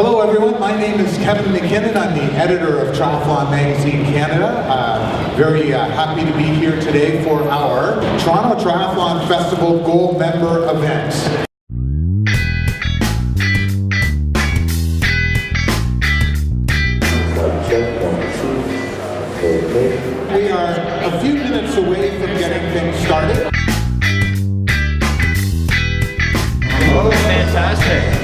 Hello everyone, my name is Kevin McKinnon. I'm the editor of Triathlon Magazine Canada. Very happy to be here today for our Toronto Triathlon Festival Gold Member event. We are a few minutes away from getting things started. Oh, fantastic.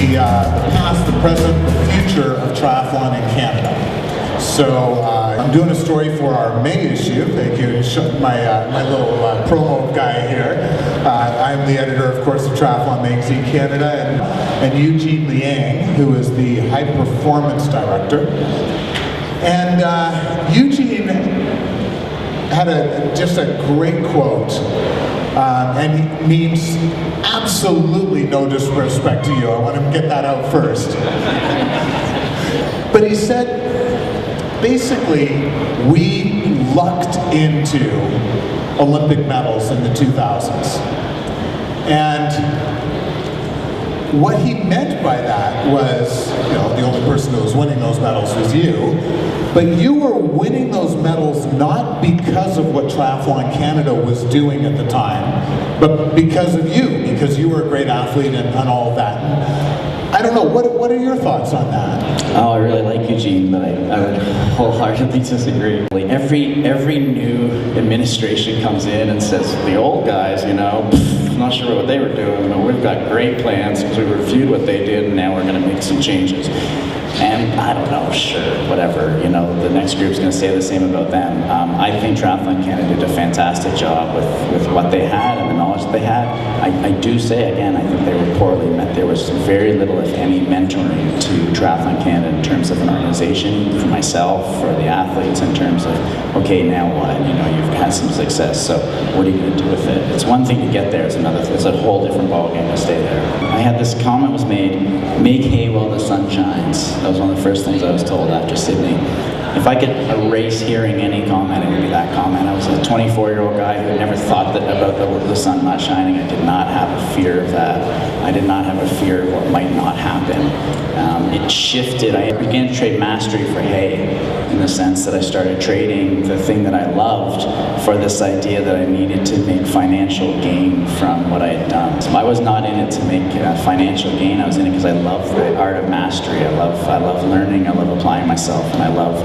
The past, the present, the future of triathlon in Canada. So I'm doing a story for our May issue. Thank you, my little promo guy here. I'm the editor, of course, of Triathlon Magazine Canada, and Eugene Liang, who is the high performance director. And Eugene had just a great quote. And he means absolutely no disrespect to you. I want to get that out first. But he said, basically, we lucked into Olympic medals in the 2000s. And what he meant by that was, the only person who was winning those medals was you, but you were winning those medals not because of what Triathlon Canada was doing at the time, but because of you, because you were a great athlete and all of that. I don't know, what are your thoughts on that? Oh, I really like Eugene, but I would wholeheartedly disagree. Every new administration comes in and says, the old guys, I'm not sure what they were doing, but we've got great plans because we reviewed what they did and now we're going to make some changes. And I don't know, sure, whatever, the next group's going to say the same about them. I think Triathlon Canada did a fantastic job with what they had and the knowledge that they had. I do say, again, I think they were poorly met. There was very little, if any, mentoring to Triathlon Canada in terms of an organization, for myself, for the athletes, in terms of, okay, now what? You've had some success, so what are you going to do with it? It's one thing to get there, it's a whole different ballgame to stay there. I had this comment was made, make hay while the sun shines. That was one of the first things I was told after Sydney. If I could erase hearing any comment, it would be that comment. I was a 24-year-old guy who had never thought about the sun not shining. I did not have a fear of that. I did not have a fear of what might not happen. It shifted. I began to trade mastery for hay, in the sense that I started trading the thing that I loved for this idea that I needed to make financial gain from what I had done. So I was not in it to make financial gain. I was in it because I love the art of mastery. I love learning. I love applying myself, and I love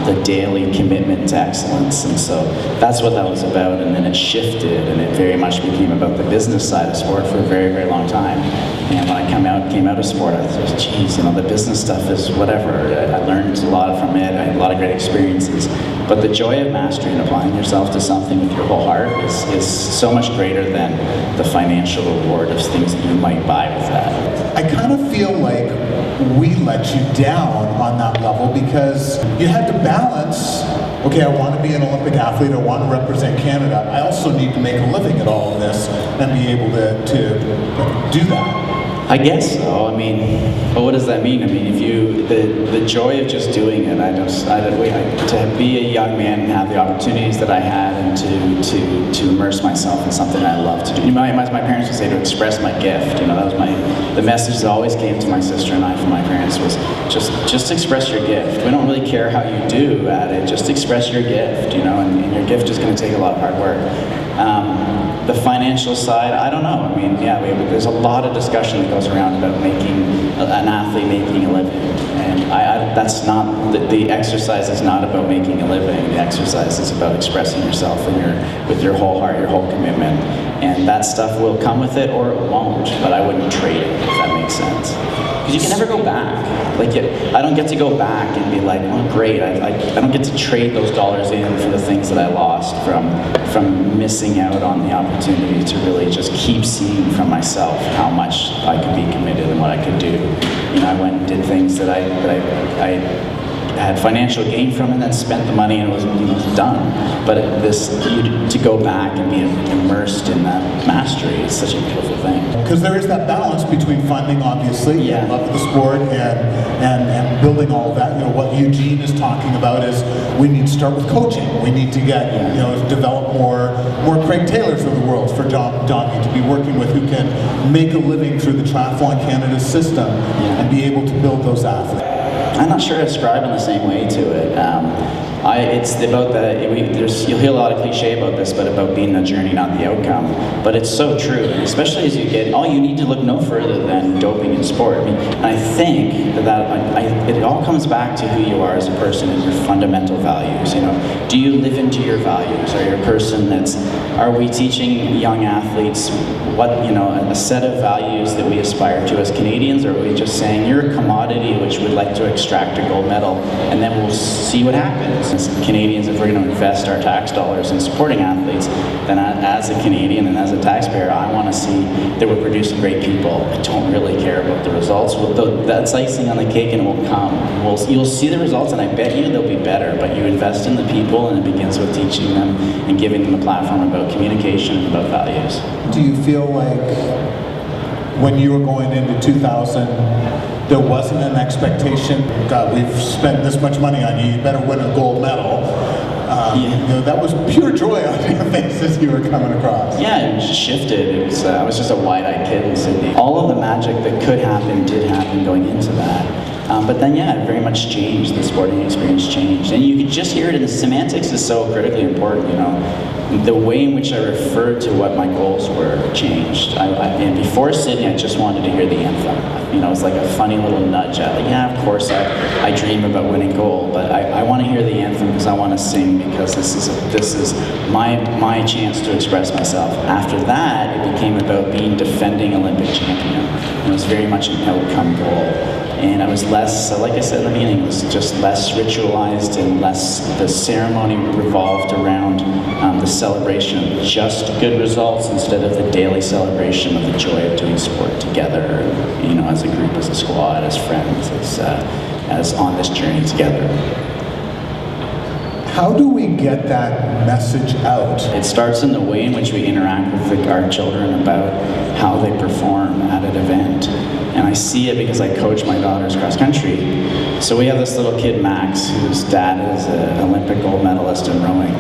the daily commitment to excellence. And so that's what that was about. And then it shifted, and it very much became about the business side of sport for a very, very long time. And when I came out of sport, I thought, geez, the business stuff is whatever. I learned a lot from it. I had a lot of great experiences. But the joy of mastery and applying yourself to something with your whole heart is so much greater than the financial reward of things that you might buy with that. I kind of feel like we let you down on that level because you had to balance, okay, I want to be an Olympic athlete, I want to represent Canada, I also need to make a living at all of this and be able to do that. I guess so. But what does that mean? If the joy of just doing it, to be a young man and have the opportunities that I had, and to immerse myself in something I love to do. My parents would say to express my gift. That was the message that always came to my sister and I from my parents was just express your gift. We don't really care how you do at it. Just express your gift. And your gift is going to take a lot of hard work. The financial side, I don't know. I mean, yeah, there's a lot of discussion that goes around about an athlete making a living, and that's not the exercise is not about making a living. The exercise is about expressing yourself with your whole heart, your whole commitment, and that stuff will come with it or it won't. But I wouldn't trade it, if that makes sense. Because you can never go back. I don't get to go back and be like, oh great, I don't get to trade those dollars in for the things that I lost from missing out on the opportunity to really just keep seeing from myself how much I could be committed and what I could do. You know, I went and did things that I had financial gain from, and then spent the money and it was done. But to go back and be immersed in that mastery is such a beautiful thing. Because there is that balance between funding, obviously, Yeah. and love of the sport, and building all of that. You know, what Eugene is talking about is we need to start with coaching. We need to get, develop more Craig Taylors of the world for Donnie to be working with, who can make a living through the Triathlon Canada system and be able to build those athletes. I'm not sure I ascribe in the same way to it. It's about you'll hear a lot of cliche about this, but about being the journey, not the outcome. But it's so true, and especially as you get, you need to look no further than doping in sport. I mean, and I think it all comes back to who you are as a person and your fundamental values. You know, do you live into your values? Are you a person are we teaching young athletes a set of values that we aspire to as Canadians, or are we just saying you're a commodity which would like to extract a gold medal, and then we'll see what happens? As Canadians, if we're going to invest our tax dollars in supporting athletes, then as a Canadian and as a taxpayer, I want to see that we're producing great people. I don't really care about the results. That's icing on the cake, and it will come. You'll see the results, and I bet you they'll be better, but you invest in the people, and it begins with teaching them and giving them a platform about communication and about values. Do you feel like when you were going into 2000, there wasn't an expectation, God, we've spent this much money on you, you better win a gold medal? That was pure joy on your face as you were coming across. Yeah, it just shifted. I was just a wide-eyed kid in Sydney. All of the magic that could happen did happen going into that. But then, it very much changed. The sporting experience changed. And you could just hear it, and the semantics is so critically important, The way in which I referred to what my goals were changed. And before Sydney, I just wanted to hear the anthem. It was like a funny little nudge at of course I dream about winning gold, but I want to hear the anthem because I want to sing, because this is my chance to express myself. After that, it became about being defending Olympic champion. It was very much an outcome goal. And I was less, like I said in the beginning, it was just less ritualized, and the ceremony revolved around the celebration of just good results instead of the daily celebration of the joy of doing sport together, as a group, as a squad, as friends, as on this journey together. How do we get that message out? It starts in the way in which we interact with our children about how they perform at an event. And I see it because I coach my daughter's cross country. So we have this little kid, Max, whose dad is an Olympic gold medalist in rowing.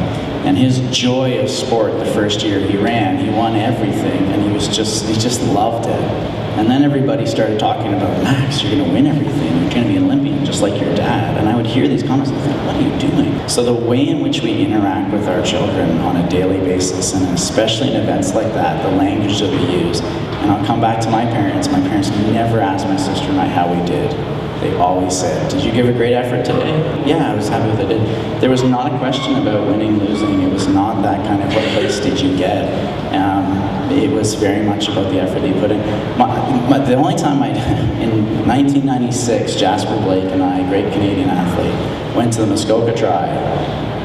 And his joy of sport the first year he ran, he won everything, and he just loved it. And then everybody started talking about, Max, you're going to win everything. You're going to be an Olympian just like your dad. And I would hear these comments and think, what are you doing? So the way in which we interact with our children on a daily basis, and especially in events like that, the language that we use. And I'll come back to my parents. My parents never asked my sister and I how we did. They always said, did you give a great effort today? Yeah, I was happy with it. There was not a question about winning, losing. It was not that kind of, what place did you get? It was very much about the effort that you put in. The only time in 1996, Jasper Blake and I, a great Canadian athlete, went to the Muskoka Tri.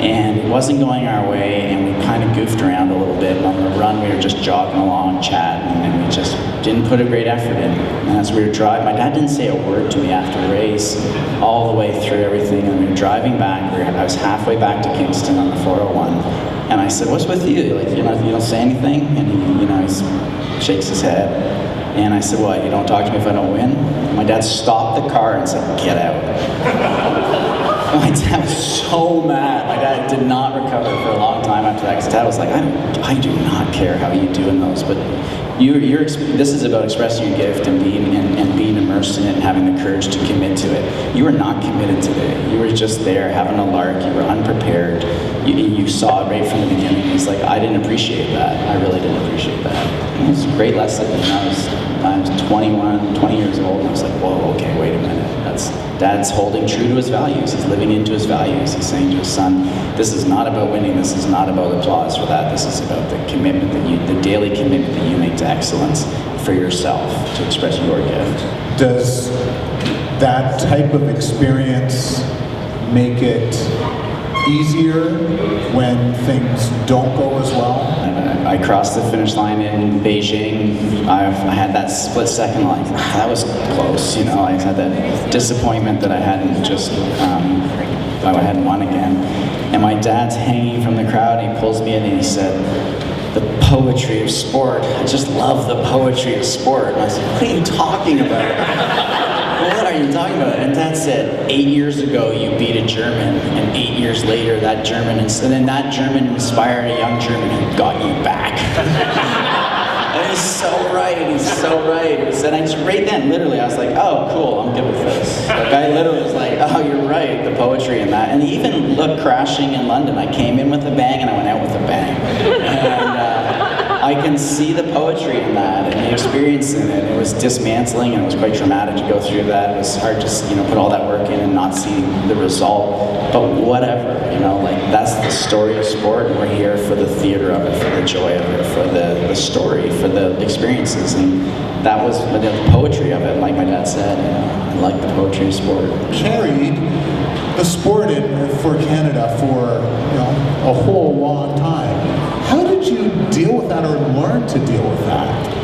And it wasn't going our way, and we kind of goofed around a little bit. And on the run, we were just jogging along, chatting, and we just didn't put a great effort in. And as we were driving, my dad didn't say a word to me after the race, all the way through everything. And we were driving back. I was halfway back to Kingston on the 401, and I said, "What's with you? Like, you don't say anything?" And he shakes his head. And I said, "What? You don't talk to me if I don't win?" And my dad stopped the car and said, "Get out." My dad was so mad. My dad did not recover for a long time after that, because Dad was like, I do not care how you do in those, but this is about expressing your gift and being immersed in it and having the courage to commit to it. You were not committed today. You were just there having a lark. You were unprepared. you saw it right from the beginning. He's like, I didn't appreciate that. I really didn't appreciate that. And it was a great lesson. I was 21, 20 years old, and I was like, whoa, okay, wait a minute. Dad's holding true to his values. He's living into his values. He's saying to his son, this is not about winning. This is not about applause for that. This is about the commitment the daily commitment that you make to excellence for yourself, to express your gift. Does that type of experience make it easier when things don't go as well? I crossed the finish line in Beijing. I had that split second, like, that was close, you know. I had that disappointment that I hadn't won again. And my dad's hanging from the crowd, and he pulls me in and he said, the poetry of sport. I just love the poetry of sport. And I said, what are you talking about? What are you talking about? And Dad said, 8 years ago you beat a German, and 8 years later that German inspired a young German who got you back. And he's so right, he's so right. And I just, right then, literally, I was like, oh, cool, I'm good with this. Like, I literally was like, oh, you're right, the poetry in that. And he even looked crashing in London. I came in with a bang, and I went out with a bang. And I can see the poetry in that, and the experience in it. It was dismantling, and it was quite traumatic to go through that. It was hard to, put all that work in and not see the result. But whatever, that's the story of sport, and we're here for the theater of it, for the joy of it, for the story, for the experiences, and that was the poetry of it. Like my dad said, I like the poetry of sport. Carried the sport in for Canada for a whole long time. How did you deal with that, or learn to deal with that?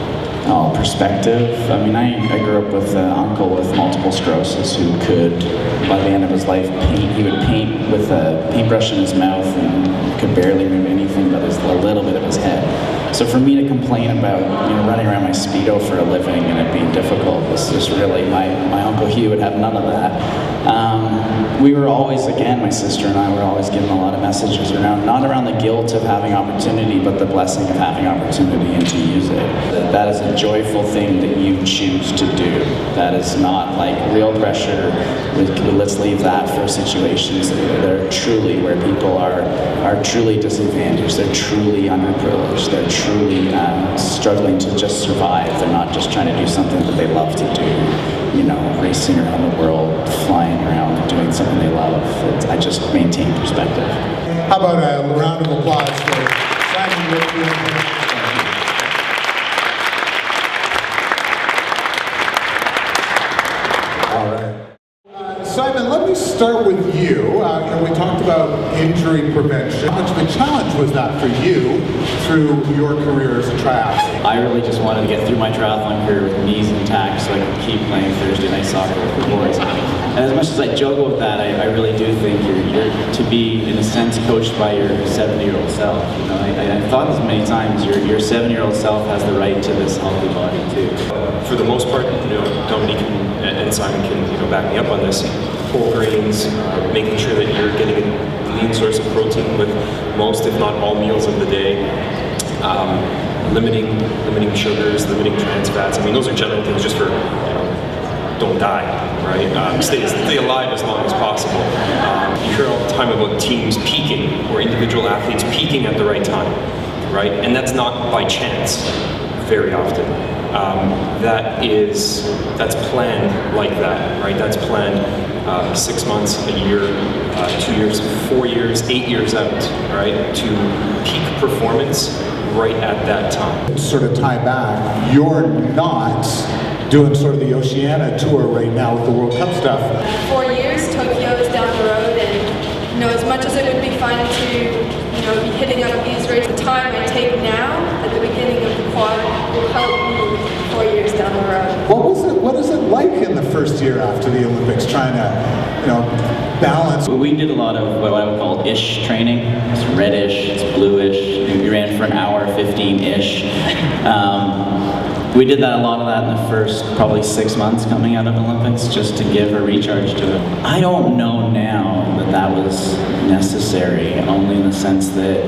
Oh, perspective. I grew up with an uncle with multiple sclerosis who could, by the end of his life, he would paint with a paintbrush in his mouth and could barely move anything but a little bit of his head. So for me to complain about running around my Speedo for a living and it being difficult was just really, my Uncle Hugh would have none of that. We were always, again, my sister and I were always given a lot of messages around, not around the guilt of having opportunity, but the blessing of having opportunity and to use it. That is a joyful thing that you choose to do. That is not like real pressure. Let's leave that for situations that are truly where people are truly disadvantaged. They're truly underprivileged. They're truly struggling to just survive. They're not just trying to do something that they love to do. Racing around the world, flying around, doing something they love. I just maintain perspective. How about a round of applause for Simon Whitfield? All right. Simon, let me start with you. We talked about injury prevention. How much of a challenge was that for you through your career as a triathlete? I really just wanted to get through my triathlon career with knees intact so I could keep playing Thursday night soccer with the boys. And as much as I juggle with that, I really do think you're to be, in a sense, coached by your 70-year-old self. I thought this many times, your 70-year-old self has the right to this healthy body too. For the most part, Dominique and Simon can back me up on this. Whole grains, making sure that you're getting a lean source of protein with most, if not all, meals of the day. Limiting sugars, limiting trans fats. Those are general things just for don't die, right? Stay alive as long as possible. You hear all the time about teams peaking or individual athletes peaking at the right time, right? And that's not by chance, very often. That's planned like that, right? That's planned 6 months, a year, 2 years, 4 years, 8 years out, right? To peak performance right at that time. Sort of tie back, you're not doing sort of the Oceania tour right now with the World Cup stuff. 4 years, Tokyo is down the road, and as much as it would be fun to be hitting up these races, the time I take now at the beginning of the quad will help me 4 years down the road. What is it like in the first year after the Olympics, trying to balance? We did a lot of what I would call ish training. It's reddish, it's bluish. We ran for an hour, 15-ish. We did a lot of that in the first probably 6 months coming out of Olympics, just to give a recharge to it. I don't know now that was necessary, only in the sense that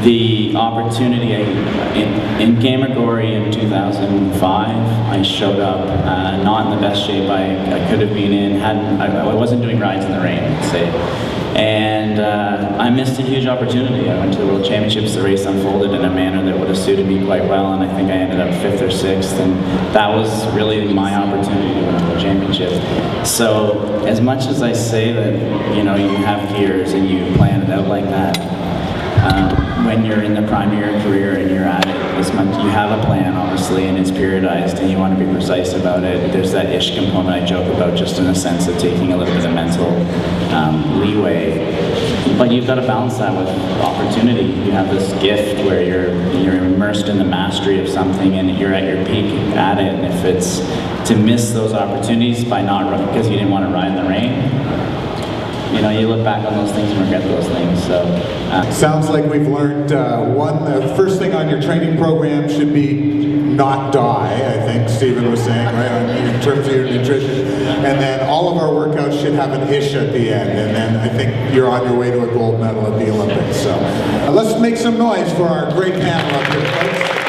the opportunity in Gamagori in 2005, I showed up not in the best shape I could have been in. I wasn't doing rides in the rain, let's say. And I missed a huge opportunity. I went to the World Championships, the race unfolded in a manner that would have suited me quite well, and I think I ended up 5th or 6th, and that was really my opportunity to win the World Championship. So as much as I say that, you know, you have gears and you plan it out like that, when you're in the prime of your career and you're at it, as much, you have a plan, obviously, and it's periodized, and you want to be precise about it. There's that ish component I joke about, just in the sense of taking a little bit of mental leeway. But you've got to balance that with opportunity. You have this gift where you're immersed in the mastery of something, and you're at your peak at it. And if it's to miss those opportunities by not because you didn't want to ride in the rain, you know, you look back on those things and regret those things. So Sounds like we've learned the first thing on your training program should be not die, I think Stephen was saying, right, in terms of your nutrition. And then all of our workouts should have an ish at the end. And then I think you're on your way to a gold medal at the Olympics. So let's make some noise for our great panel up here, folks.